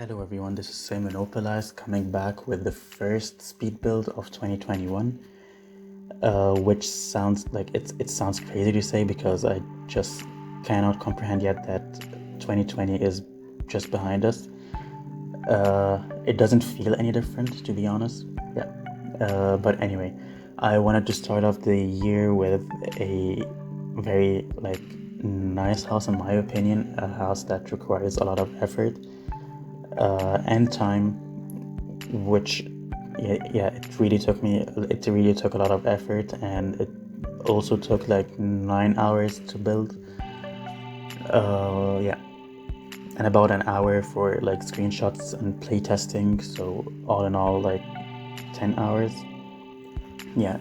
Hello everyone, this is Simonopolized coming back with the first speed build of 2021, which sounds like it sounds crazy to say because I just cannot comprehend yet that 2020 is just behind us. It doesn't feel any different, to be honest. But anyway, I wanted to start off the year with a very nice house, in my opinion, a house that requires a lot of effort and time, which it really took a lot of effort, and it also took like 9 hours to build, and about an hour for like screenshots and playtesting, so all in all like 10 hours.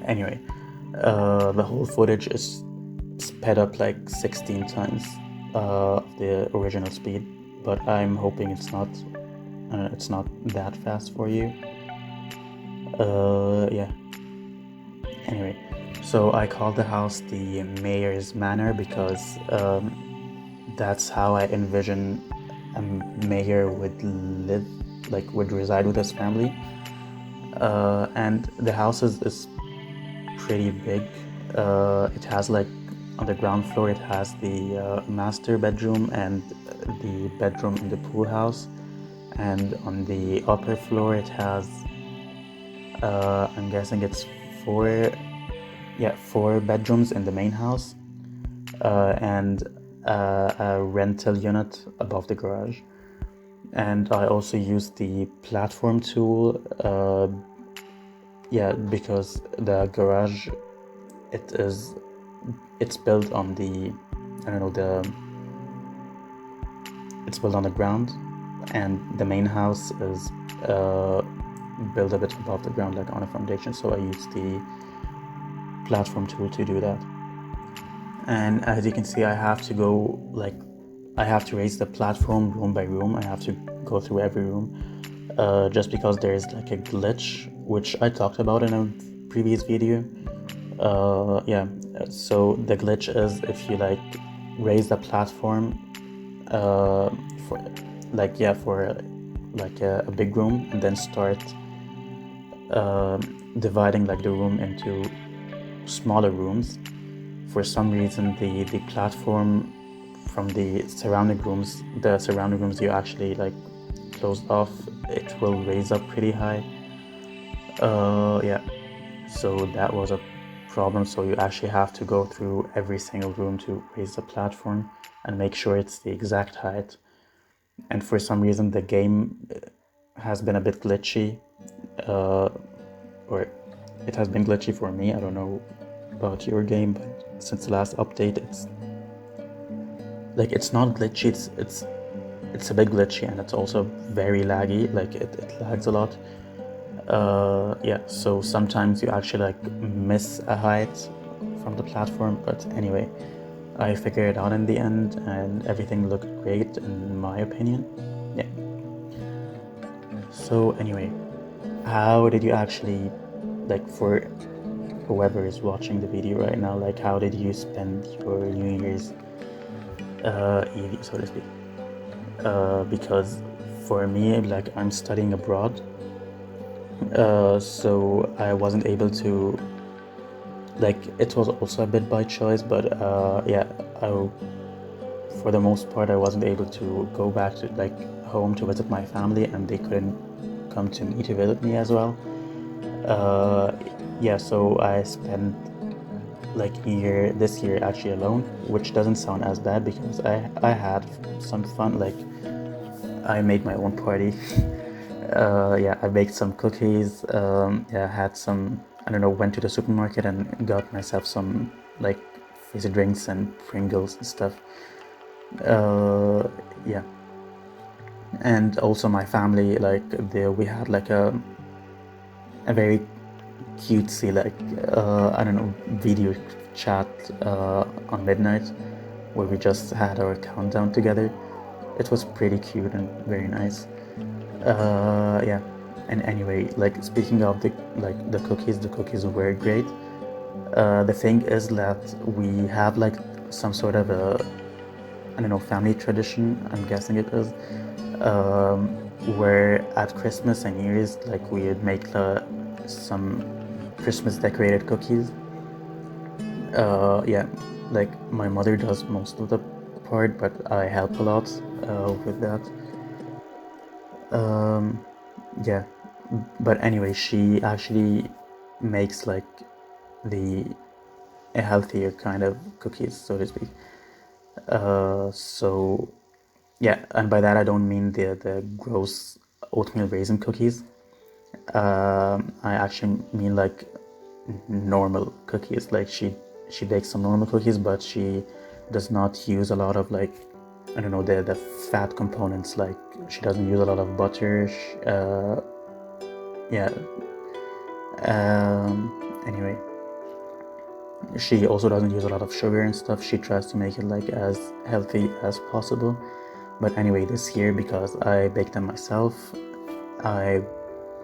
Anyway, the whole footage is sped up like 16 times the original speed, but I'm hoping it's not that fast for you. Anyway, so I call the house the Mayor's Manor because that's how I envision a mayor would live, would reside with his family. And the house is pretty big. It has on the ground floor it has the master bedroom and the bedroom in the pool house, and on the upper floor it has I'm guessing it's four bedrooms in the main house, and a rental unit above the garage. And I also use the platform tool because the garage it's built on the it's built on the ground, and the main house is built a bit above the ground, like on a foundation, so I use the platform tool to do that. And as you can see, I have to raise the platform room by room. I have to go through every room, just because there is like a glitch, which I talked about in a previous video. So the glitch is if you raise the platform for a big room, and then start dividing the room into smaller rooms. For some reason, the platform from the surrounding rooms you actually closed off, it will raise up pretty high. So that was a problem. So you actually have to go through every single room to raise the platform and make sure it's the exact height. And for some reason the game has been a bit glitchy, or it has been glitchy for me. I don't know about your game, but since the last update it's not glitchy, it's a bit glitchy, and it's also very laggy. It lags a lot. So sometimes you actually miss a height from the platform, but anyway, I figured it out in the end, and everything looked great in my opinion. So anyway, how did you actually, for whoever is watching the video right now, how did you spend your New Year's Eve, so to speak? Because for me, I'm studying abroad, so I wasn't able to, it was also a bit by choice, but for the most part I wasn't able to go back to home to visit my family, and they couldn't come to me to visit me as well. So I spent this year actually alone, which doesn't sound as bad because I had some fun. I made my own party. I baked some cookies. Had some, went to the supermarket and got myself some fizzy drinks and Pringles and stuff. And also my family, we had a very cutesy video chat on midnight, where we just had our countdown together. It was pretty cute and very nice. And anyway, speaking of the cookies were great. The thing is that we have some sort of a family tradition, I'm guessing it is, where at Christmas and New Year's, like we would make some Christmas decorated cookies. Yeah, like my mother does most of the part, but I help a lot with that. Yeah, but anyway, she actually makes like the a healthier kind of cookies, so to speak. So yeah, and by that I don't mean the gross oatmeal raisin cookies. I actually mean like normal cookies. Like she bakes some normal cookies, but she does not use a lot of like, I don't know, the fat components. Like she doesn't use a lot of butter. Yeah. Anyway, she also doesn't use a lot of sugar and stuff. She tries to make it like as healthy as possible. But anyway, this year, because I baked them myself, I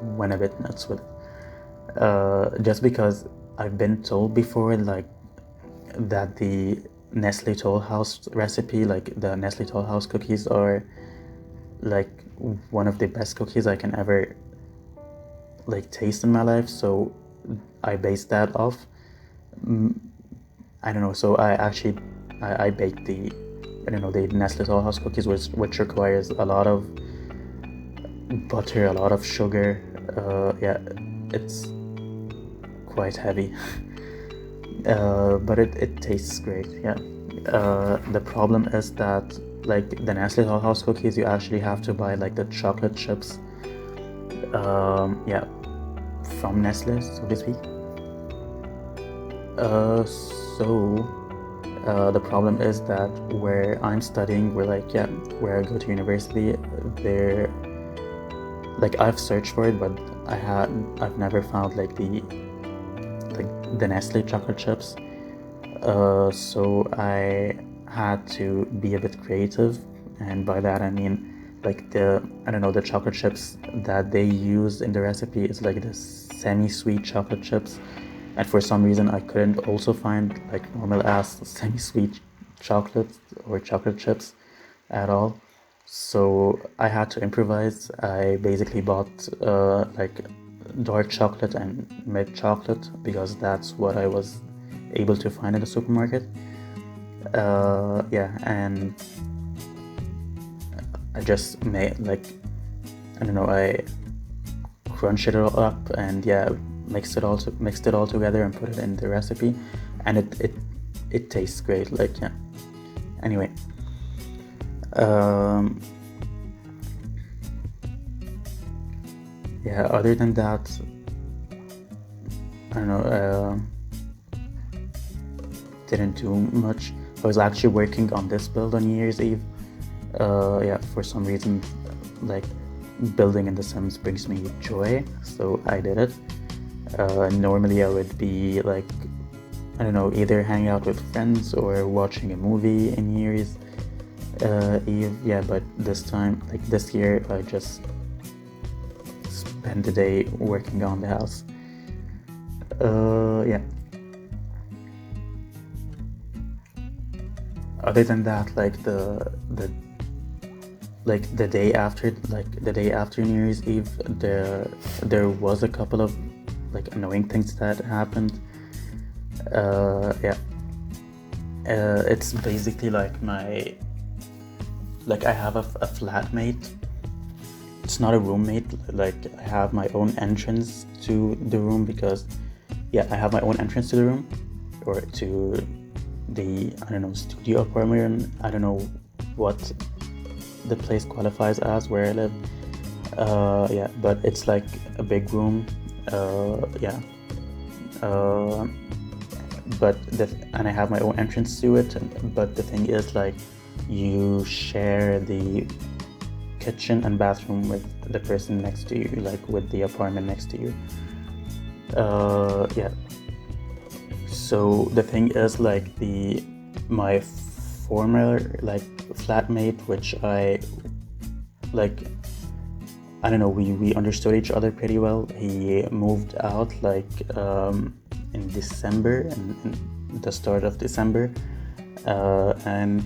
went a bit nuts with it. Just because I've been told before, like, that the Nestle Toll House recipe, like the Nestle Toll House cookies, are like one of the best cookies I can ever like taste in my life. So I based that off. I don't know. So I baked the, I don't know, the Nestle Toll House cookies, which requires a lot of butter, a lot of sugar. Yeah, it's quite heavy. But it tastes great. Yeah. The problem is that like the Nestle Toll House cookies, you actually have to buy like the chocolate chips. Yeah, from Nestle, so to speak. The problem is that where I'm studying, where I go to university, there, like I've searched for it, but I've never found like the Nestle chocolate chips. So I had to be a bit creative, and by that I mean like the chocolate chips that they use in the recipe is like the semi-sweet chocolate chips, and for some reason I couldn't also find like normal ass semi-sweet chocolate or chocolate chips at all. So I had to improvise. I basically bought like dark chocolate and milk chocolate because that's what I was able to find in the supermarket. Yeah, and I just made like, I don't know, I crunched it all up and yeah, mixed it all together and put it in the recipe, and it tastes great. Like yeah. Anyway, yeah. Other than that, I don't know. Didn't do much. I was actually working on this build on New Year's Eve. Yeah, for some reason, like building in The Sims brings me joy, so I did it. Normally I would be like, I don't know, either hanging out with friends or watching a movie in New Year's Eve. Yeah, but this time, like this year, I just spent the day working on the house. Yeah. Other than that, like the day after, New Year's Eve, there was a couple of like annoying things that happened. Yeah. It's basically like I have a flatmate. It's not a roommate. Like I have my own entrance to the room because, yeah, I have my own entrance to the room, or to the, I don't know, studio apartment. I don't know what the place qualifies as where I live. Yeah, but it's like a big room. Yeah. And I have my own entrance to it. But the thing is, like, you share the kitchen and bathroom with the person next to you, like with the apartment next to you. Yeah. So the thing is, like, my former like flatmate, which I don't know, we understood each other pretty well. He moved out like in December, in the start of December, and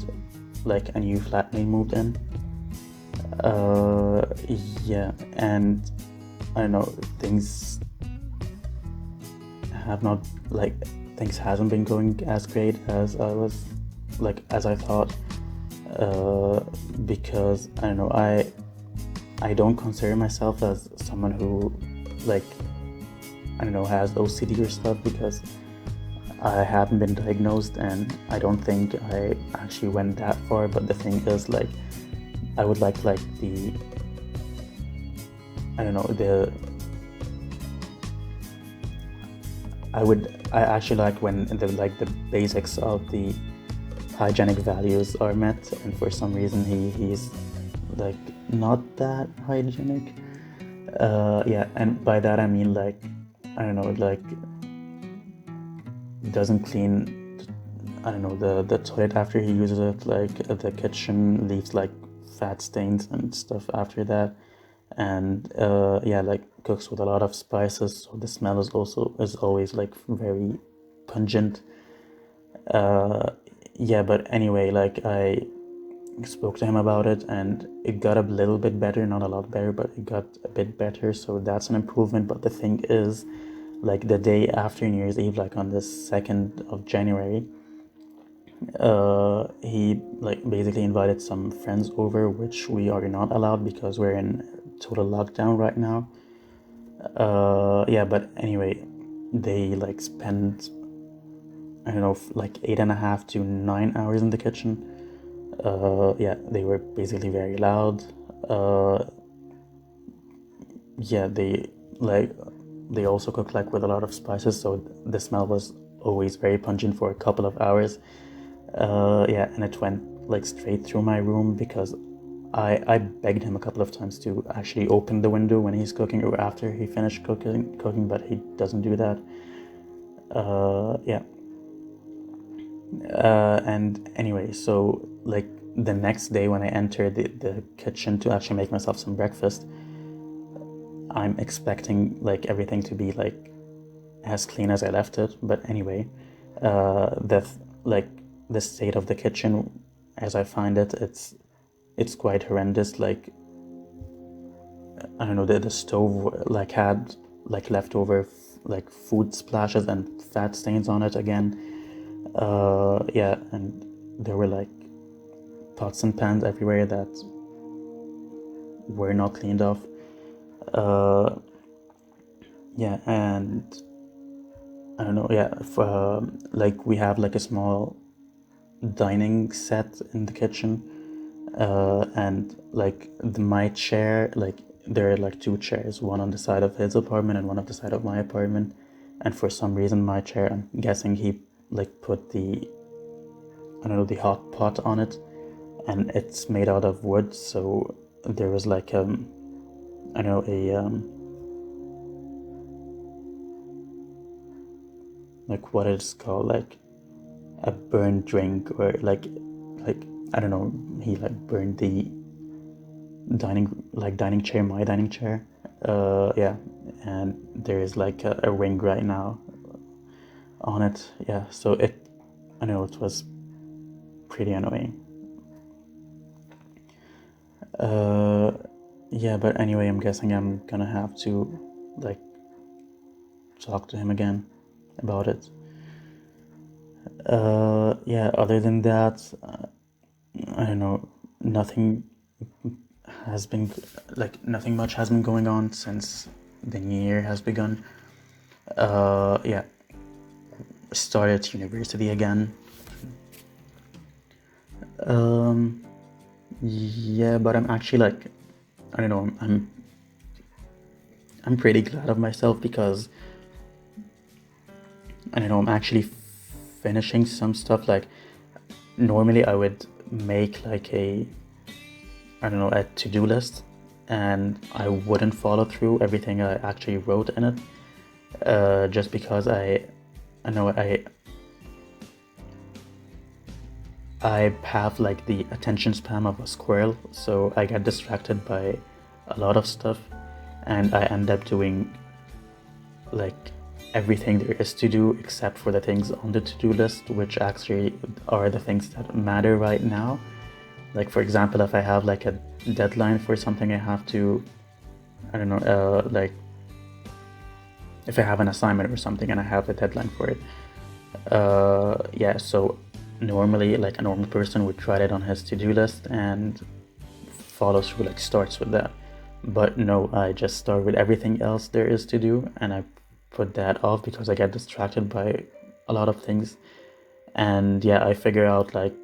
like a new flatmate moved in. Uh, yeah, and I don't know, things have not like things hasn't been going as great as as I thought. Because I don't know, I don't consider myself as someone who like I don't know has OCD or stuff, because I haven't been diagnosed and I don't think I actually went that far. But the thing is, like, I would like the I don't know the I actually like when the basics of the hygienic values are met, and for some reason he's like not that hygienic. Yeah, and by that I mean like I don't know, like doesn't clean I don't know the toilet after he uses it, like the kitchen leaves like fat stains and stuff after that, and yeah, like cooks with a lot of spices, so the smell is always like very pungent. Yeah, but anyway, like I spoke to him about it and it got a little bit better, not a lot better, but it got a bit better, so that's an improvement. But the thing is, like the day after New Year's Eve, like on the 2nd of January, he like basically invited some friends over, which we are not allowed because we're in total lockdown right now. Yeah, but anyway, they like spent I don't know like 8.5 to 9 hours in the kitchen. Yeah, they were basically very loud. Yeah, they also cooked like with a lot of spices, so the smell was always very pungent for a couple of hours. Yeah, and it went like straight through my room because I begged him a couple of times to actually open the window when he's cooking or after he finished cooking, but he doesn't do that. Yeah. And anyway, so like the next day when I entered the kitchen to actually make myself some breakfast, I'm expecting like everything to be like as clean as I left it. But anyway, like the state of the kitchen, as I find it, it's quite horrendous. Like I don't know, the stove like had like leftover like food splashes and fat stains on it again. Yeah, and there were like pots and pans everywhere that were not cleaned off. Yeah, and I don't know. Yeah, like we have like a small dining set in the kitchen, and like my chair, like there are like two chairs, one on the side of his apartment and one on the side of my apartment, and for some reason my chair, I'm guessing he like put the I don't know the hot pot on it, and it's made out of wood, so there was like I don't know a like what it's called, like a burned drink, or like I don't know, he like burned the dining chair, my dining chair. Yeah, and there is like a ring right now on it. Yeah, so I know it was pretty annoying. Yeah, but anyway, I'm guessing I'm gonna have to like talk to him again about it. Yeah, other than that, I don't know, nothing has been nothing much has been going on since the new year has begun. Yeah, started university again. Yeah, but I'm actually like I don't know, I'm pretty glad of myself because I don't know, I'm actually finishing some stuff. Like normally I would make like I don't know, a to-do list, and I wouldn't follow through everything I actually wrote in it, just because I know I have like the attention span of a squirrel, so I get distracted by a lot of stuff, and I end up doing like everything there is to do except for the things on the to-do list, which actually are the things that matter right now. Like for example, if I have like a deadline for something I have to, I don't know, like if I have an assignment or something and I have a deadline for it, yeah, so normally like a normal person would write it on his to-do list and follow through, like starts with that. But no, I just start with everything else there is to do, and I put that off because I get distracted by a lot of things. And yeah, I figure out like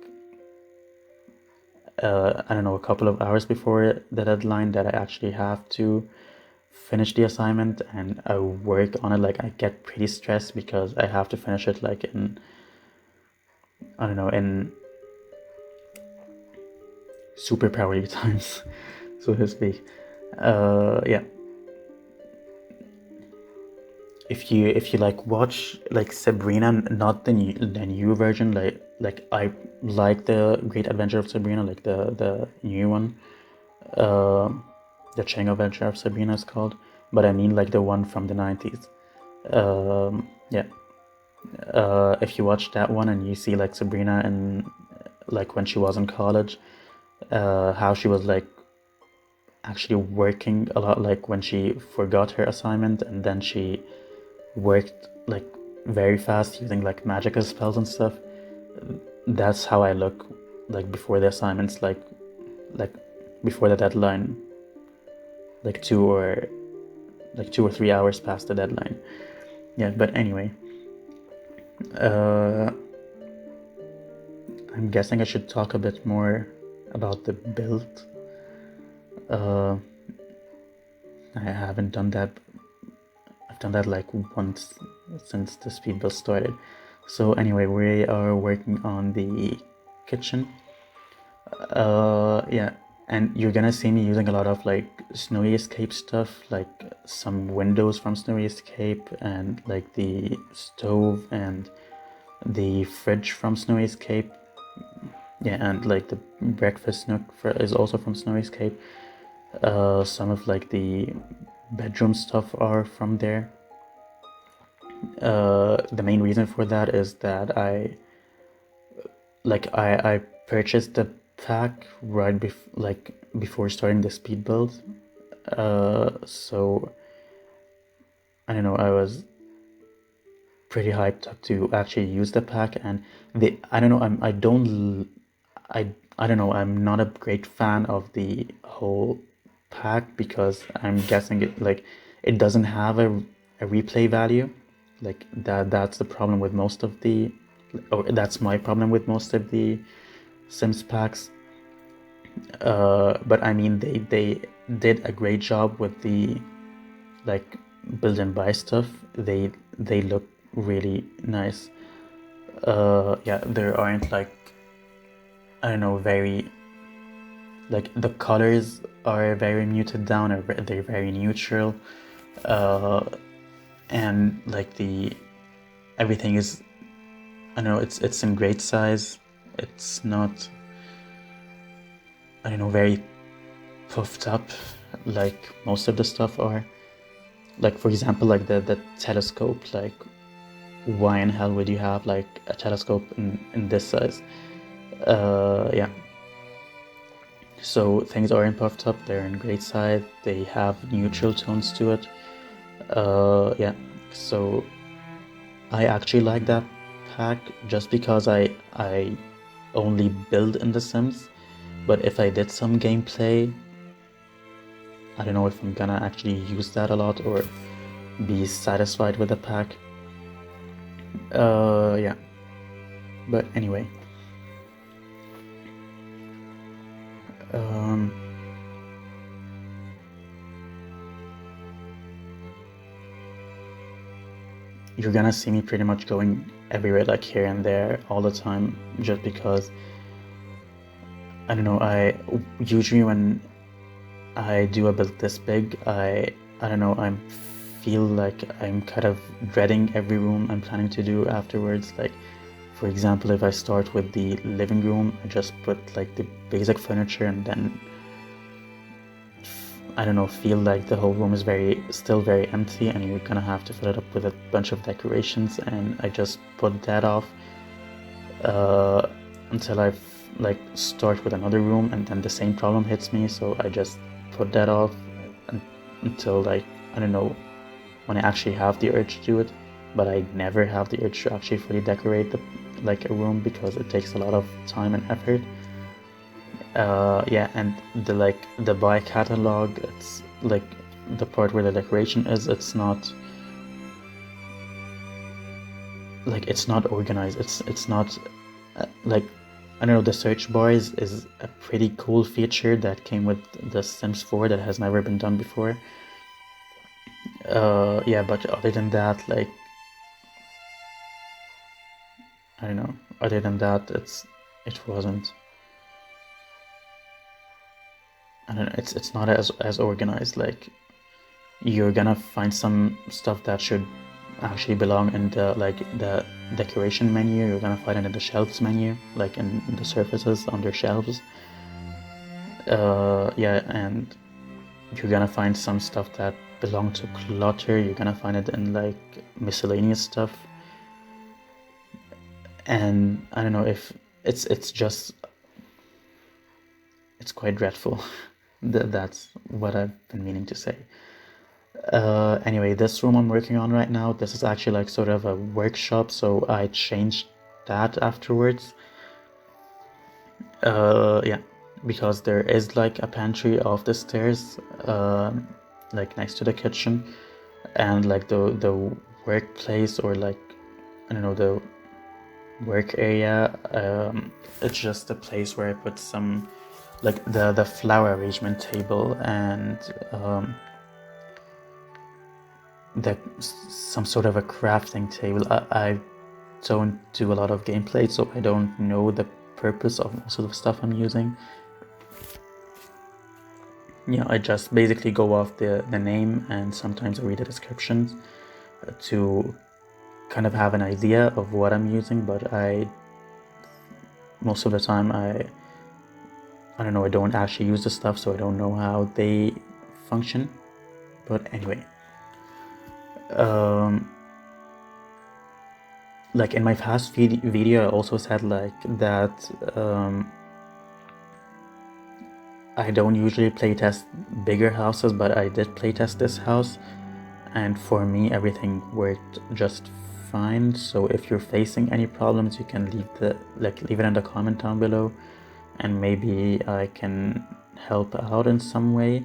I don't know, a couple of hours before the deadline that I actually have to finish the assignment, and I work on it. Like I get pretty stressed because I have to finish it like in, I don't know, in super priority times, so to speak. Yeah. If you like watch like Sabrina, not the new version, like I like the Great Adventure of Sabrina, like the new one, uh, the Chang Adventure of Sabrina is called, but I mean like the one from the 90s. Yeah. If you watch that one and you see like Sabrina and like when she was in college, how she was like actually working a lot, like when she forgot her assignment and then she worked like very fast using like magical spells and stuff. That's how I look like before the assignments, like before the deadline, like 2 or 3 hours past the deadline. Yeah, but anyway, uh, I'm guessing I should talk a bit more about the build. Uh, I haven't done that. I've done that like once since the speed build started. So anyway, we are working on the kitchen. Yeah, and you're gonna see me using a lot of like Snowy Escape stuff, like some windows from Snowy Escape, and like the stove and the fridge from Snowy Escape. Yeah, and like the breakfast nook is also from Snowy Escape. Some of like the bedroom stuff are from there. The main reason for that is that I purchased the pack right before starting the speed build. So I don't know, I was pretty hyped up to actually use the pack, and I don't know, I don't know, I'm not a great fan of the whole pack because I'm guessing it doesn't have a replay value. Like that's the problem with most of the, or that's my problem with most of the Sims packs. But I mean they did a great job with the like build and buy stuff. They look really nice. Yeah, there aren't like, I don't know, very like the colors are very muted down, or they're very neutral, and like the everything is, I don't know, it's in great size. It's not, I don't know, very puffed up like most of the stuff are. Like for example, like the telescope, like why in hell would you have like a telescope in this size? Yeah. So things aren't puffed up, they're in great size, they have neutral tones to it. Yeah, so I actually like that pack just because I only build in The Sims, but if I did some gameplay, I don't know if I'm gonna actually use that a lot or be satisfied with the pack. Yeah, but anyway. You're gonna see me pretty much going everywhere, like here and there all the time, just because, I don't know, I usually when I do a build this big, I don't know, I feel like I'm kind of dreading every room I'm planning to do afterwards. Like for example, if I start with the living room, I just put like the basic furniture and then I don't know, feel like the whole room is still very empty and you're gonna have to fill it up with a bunch of decorations, and I just put that off until I've like start with another room, and then the same problem hits me, so I just put that off until like, I don't know, when I actually have the urge to do it. But I never have the urge to actually fully decorate like a room, because it takes a lot of time and effort. Yeah, and the buy catalog, it's like the part where the decoration is, it's not like, it's not organized. It's not like, I don't know, the search bar is a pretty cool feature that came with the Sims 4 that has never been done before. Yeah, but other than that, like, I don't know. Other than that, it wasn't. I don't know. It's not as organized. Like, you're gonna find some stuff that should actually belong in the decoration menu. You're gonna find it in the shelves menu, like in the surfaces under shelves. Yeah, and you're gonna find some stuff that belong to clutter. You're gonna find it in like miscellaneous stuff. And I don't know if it's just, it's quite dreadful. That's what I've been meaning to say. Anyway, this room I'm working on right now, this is actually like sort of a workshop, so I changed that afterwards. Yeah, because there is like a pantry off the stairs, like next to the kitchen, and like the workplace, or like, I don't know, the work area, it's just a place where I put some, like the flower arrangement table, and some sort of a crafting table. I don't do a lot of gameplay, so I don't know the purpose of most of the stuff I'm using. Yeah, I just basically go off the name, and sometimes I read the descriptions to kind of have an idea of what I'm using, but most of the time I don't know, I don't actually use the stuff, so I don't know how they function. But anyway, like in my past video I also said like that I don't usually playtest bigger houses, but I did playtest this house, and for me everything worked just fine. So if you're facing any problems, you can leave it in the comment down below, and maybe I can help out in some way.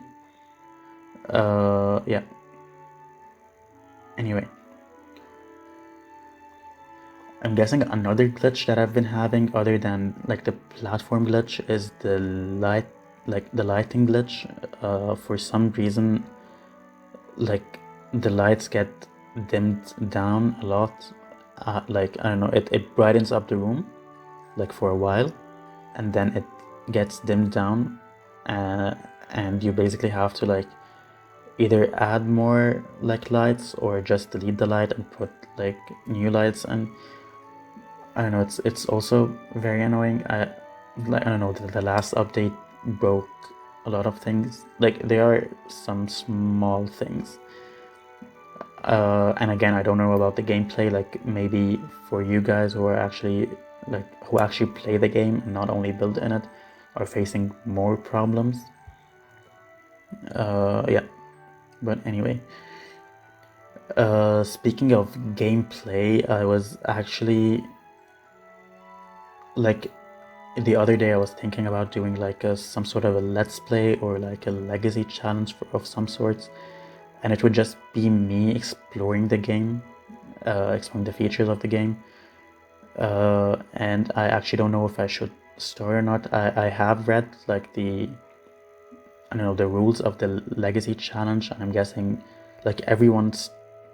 Yeah. Anyway, I'm guessing another glitch that I've been having, other than like the platform glitch, is the lighting glitch. For some reason, like the lights get dimmed down a lot. Like, I don't know, it brightens up the room like for a while, and then it gets dimmed down, and you basically have to like either add more like lights, or just delete the light and put like new lights. And I don't know, it's also very annoying. I don't know, the last update broke a lot of things. Like, there are some small things. And again, I don't know about the gameplay. Like, maybe for you guys who actually play the game and not only build in it, are facing more problems. Yeah. But anyway, speaking of gameplay, I was actually like, the other day I was thinking about doing like some sort of a let's play, or like a legacy challenge of some sorts, and it would just be me exploring the game, exploring the features of the game, and I actually don't know if I should start or not. I have read like the rules of the legacy challenge, and I'm guessing like everyone's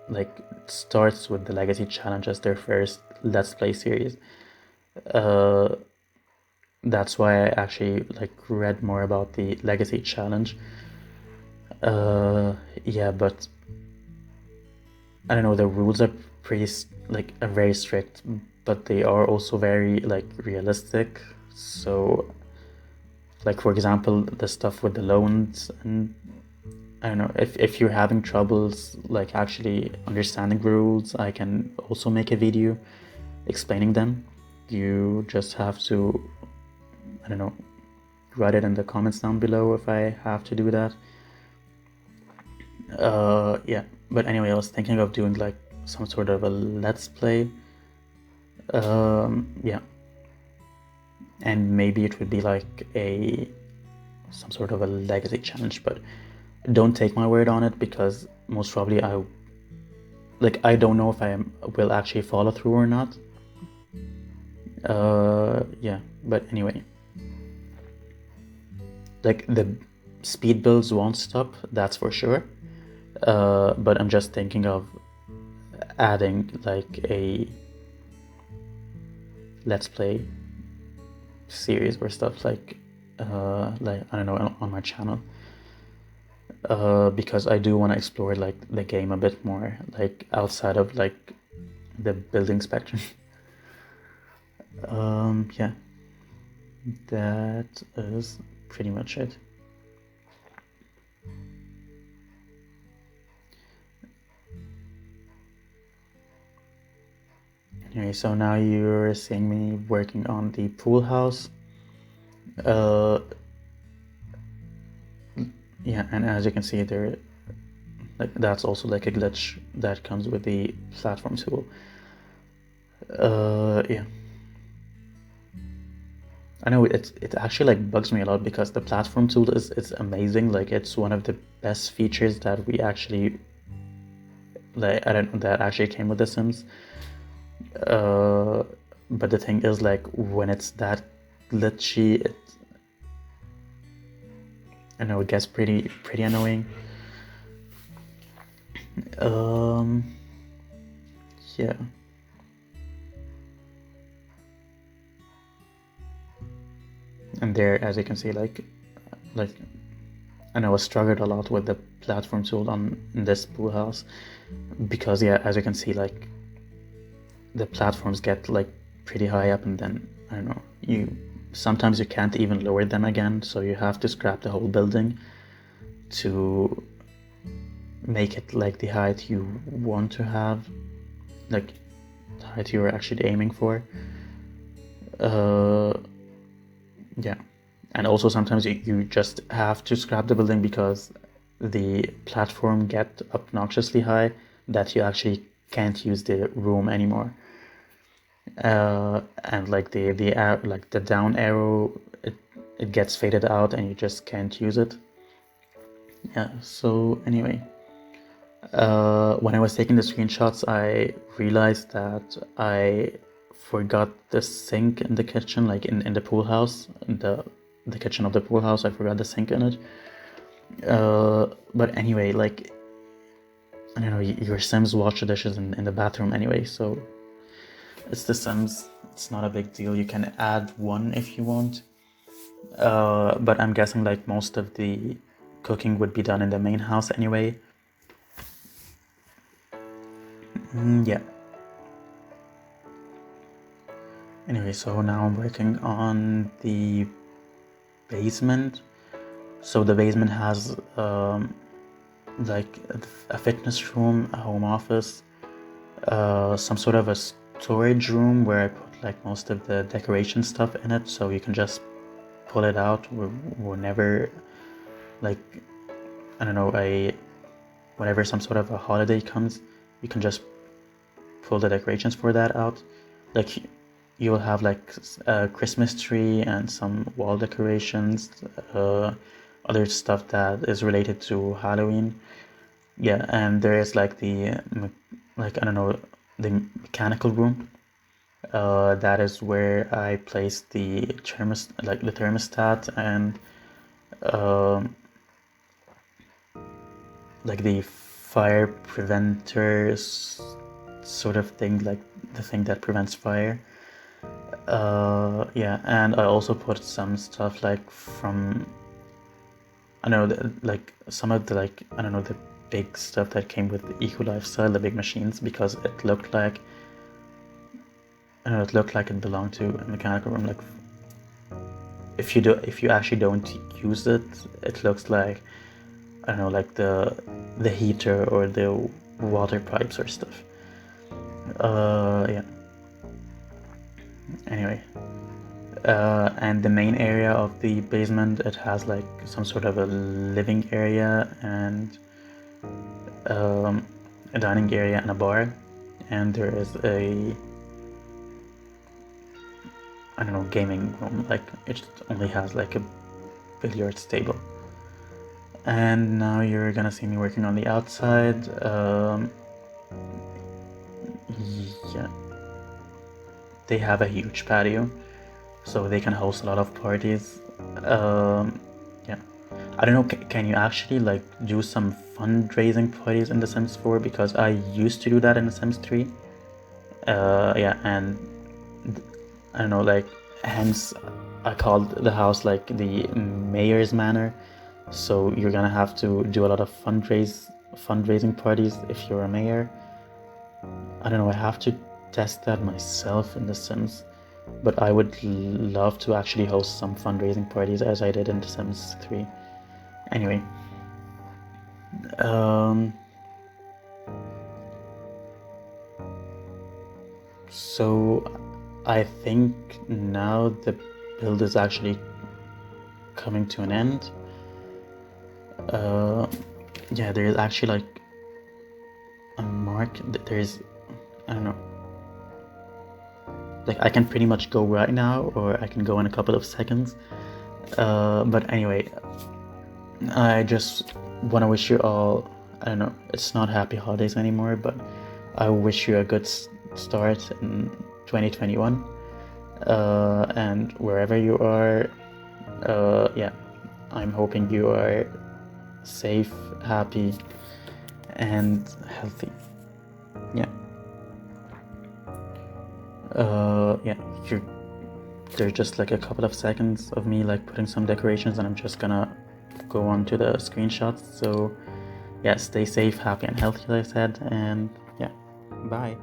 like starts with the legacy challenge as their first let's play series. That's why I actually like read more about the legacy challenge. Yeah, but I don't know, the rules are are very strict, but they are also very like realistic. So like, for example, the stuff with the loans, and I don't know, if you're having troubles like actually understanding the rules, I can also make a video explaining them. You just have to I don't know, write it in the comments down below if I have to do that. Yeah, but anyway, I was thinking of doing like some sort of a let's play. Yeah, and maybe it would be like some sort of a legacy challenge, but don't take my word on it, because most probably I don't know if I will actually follow through or not. Yeah, but anyway, like the speed builds won't stop, that's for sure. But I'm just thinking of adding like a let's play series or stuff like I don't know, on my channel, because I do want to explore like the game a bit more, like outside of like the building spectrum. Yeah, that is pretty much it. Anyway, so now you're seeing me working on the pool house. Yeah, and as you can see there, like that's also like a glitch that comes with the platform tool. Yeah, I know it actually like bugs me a lot, because the platform tool is amazing. Like it's one of the best features that we actually that actually came with The Sims. But the thing is, like when it's that glitchy, I know it gets pretty annoying. Yeah. And there, as you can see, like I know I struggled a lot with the platform tool on this pool house, because yeah, as you can see, like the platforms get like pretty high up, and then I don't know, sometimes you can't even lower them again, so you have to scrap the whole building to make it like the height you want to have, like the height you were actually aiming for. Yeah, and also sometimes you just have to scrap the building because the platform get obnoxiously high that you actually can't use the room anymore. And like the down arrow, it gets faded out and you just can't use it. Yeah, so anyway, when I was taking the screenshots, I realized that I forgot the sink in the kitchen, like in the pool house, in the kitchen of the pool house. I forgot the sink in it. But anyway, like I don't know, your Sims wash the dishes in the bathroom anyway, so it's The Sims. It's not a big deal. You can add one if you want. But I'm guessing like most of the cooking would be done in the main house anyway. Yeah. Anyway, so now I'm working on the basement. So the basement has like a fitness room, a home office, some sort of a storage room where I put like most of the decoration stuff in it, so you can just pull it out whenever, like I don't know, whenever some sort of a holiday comes, you can just pull the decorations for that out. Like you will have like a Christmas tree and some wall decorations, other stuff that is related to Halloween. Yeah, and there is like like I don't know, the mechanical room. That is where I place the thermostat and um, like the fire preventers sort of thing, like the thing that prevents fire. Yeah, and I also put some stuff like from I don't know, like some of the like I don't know, the big stuff that came with the Eco Lifestyle, the big machines, because it looked like I don't know, it looked like it belonged to a mechanical room. Like if you actually don't use it, it looks like I don't know, like the heater or the water pipes or stuff. Yeah. Anyway, And the main area of the basement, it has like some sort of a living area and a dining area and a bar, and there is a, I don't know, gaming room. Like it only has like a billiards table. And now you're gonna see me working on the outside. Yeah, they have a huge patio, so they can host a lot of parties. Yeah, I don't know. Can you actually like do some fundraising parties in The Sims 4? Because I used to do that in The Sims 3. Yeah, and I don't know, like, hence I called the house like the mayor's manor. So you're gonna have to do a lot of fundraising parties if you're a mayor. I don't know, I have to test that myself in The Sims, but I would love to actually host some fundraising parties as I did in The Sims 3. Anyway, so I think now the build is actually coming to an end. Yeah, there is actually like a mark. There's, I don't know, like I can pretty much go right now, or I can go in a couple of seconds. But anyway, I just want to wish you all, I don't know, it's not happy holidays anymore, but I wish you a good start in 2021. And wherever you are, yeah, I'm hoping you are safe, happy, and healthy. Yeah. Yeah, there's just like a couple of seconds of me like putting some decorations, and I'm just gonna go on to the screenshots. So yeah, stay safe, happy, and healthy, like I said, and yeah, bye.